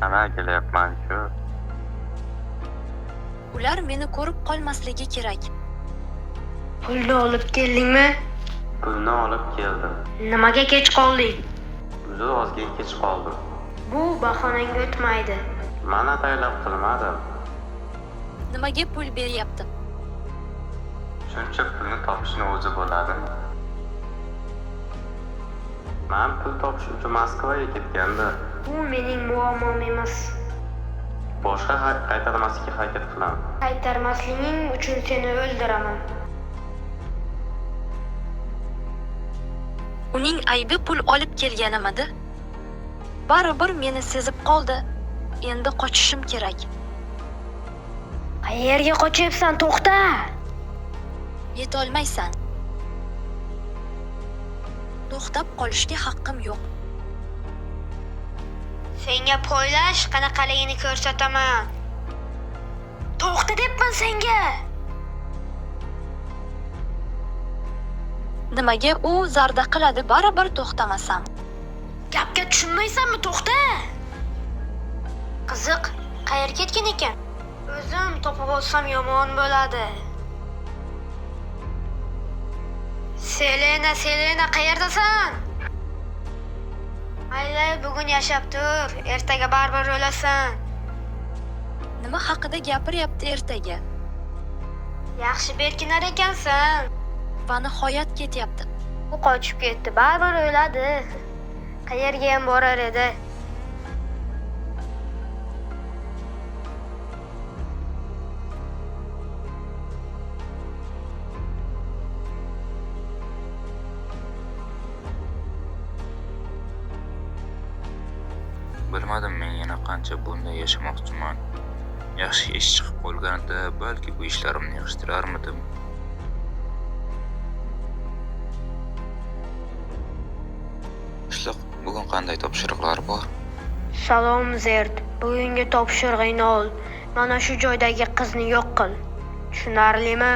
Nima kelyapman-ku? Ular meni ko'rib qolmasligi kerak. Pulni olib keldingmi? Pulni olib keldim. Nimaga kech qolding? Uzr, ozgina kech qoldim. Bu bahonang o'tmaydi. Men ataylab qilmadim. Nimaga pul beryapti? Shuncha pulni topishni o'zi bo'ladimi? Men pul topish uchun Moskvaga ketganda Bu mening muammom emas. boshqa qaytarmaslikka harakat qilaman. Qaytarmasliging uchun seni o'ldiraman. Uning aybi pul olib kelganimidi? Baribir meni sezib qoldi. Endi qochishim kerak. Qayerga qochyapsan? To'xta! Yetolmaysan. To'xtab qolishga haqqim yo'q. Senga poylash qanaqaligini ko'rsataman. To'xta debman senga. Nimaga u zarda qiladi baribir to'xtamasam? Gapga tushunmaysanmi? To'xta! Qiziq, qayerga ketgan ekan? O'zim topib olsam yomon bo'ladi. Selena, qayerdasan? Mayli, bugun yashab tur, ertaga baribir o'lasan. Nima haqida gapiryapti ertaga? Yaxshi berkinar ekansan. Va nihoyat ketyapti. U qochib ketdi, baribir o'ladi. Qayerga ham borar edi? Bilmadim, men yana qancha bunday yashamoqchiman. Yaxshi ish chiqib qolganida balki bu ishlarimni yig'ishtirarmidim. Ishliq, bugun qanday topshiriqlar bor? Salom Zerd, bugungi topshirig'ingni ol. Mana shu joydagi qizni yo'q qil. Tushunarlimi?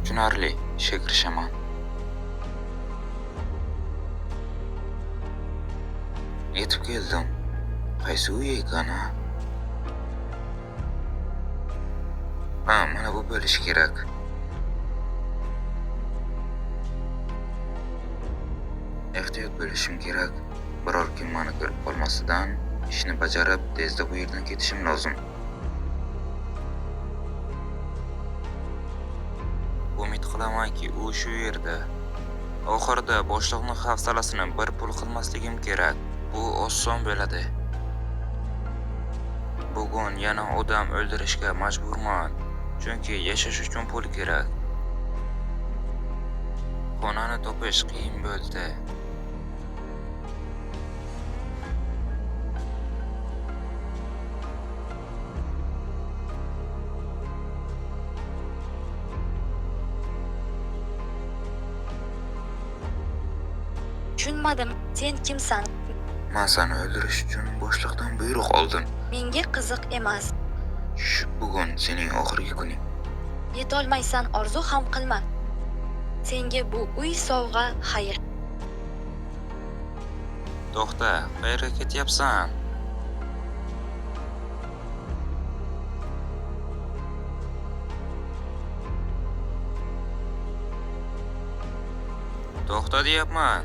Tushunarli, ishga kirishaman. Yetib keldim. Qaysi uy ekan? Mana bu bo'lishi kerak. Ehtiyot bo'lishim kerak. Biror kim meni ko'rib qolmasidan ishni bajarib, tezda bu yerdan ketishim lozim. Umid qilamanki, u shu yerda. Oxirida boshliqning hafsalasini bir pul qilmasligim kerak. Bu oson bo'ladi. Bugun yana odam o'ldirishga majburman, chunki yashash uchun pul kerak. Xonani topish qiyin bo'ldi. Tushunmadim. Sen kimsan? Men seni o'ldirish uchun boshliqdan buyruq oldim. Menga qiziq emas. Bugun sening oxirgi kuning. Yetolmaysan, orzu ham qilma. Senga bu uy sovg'a, xayr. To'xta, qayerga ketyapsan? To'xta deyapman.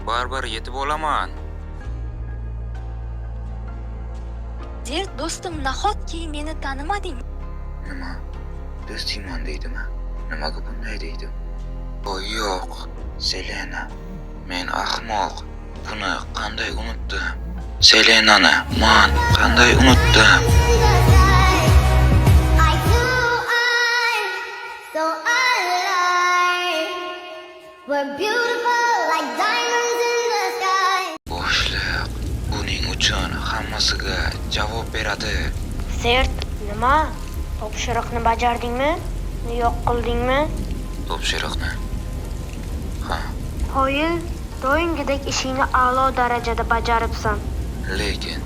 Baribir yetib olaman. Zerd do'stim, nahotki meni tanimading? Nima? Do'stingman deydimi? Nimaga bunday deydi? Yo'q, Selena. Men ahmoq. Buni qanday unutdim? Selenani men qanday unutdim? Boshliq, buning uchun hammasiga javob beradi. Zerd, nima? Topshiriqni bajardingmi? Yo'q qildingmi? Topshiriqni? Ha, Qoyil, doimgidek ishingni a'lo darajada bajaribsan. lekin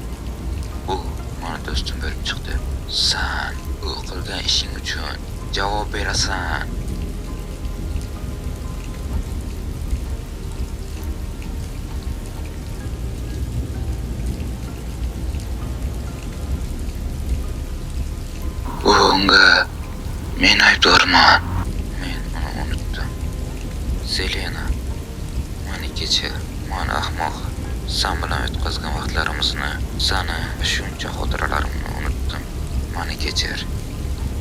bu meni do'stim bo'lib chiqdi. Sen bu qilgan ishing uchun javob berasan. bunga men aybdorman. Men uni unutdim. Selena, meni kechir. Men ahmoq. Sen bilan o'tkazgan vaqtlarimizni, seni shuncha xotiralarimni unutdim. Meni kechir.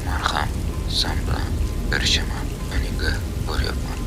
Men ham sen bilan ko'rishaman. Menga ko'ryapman.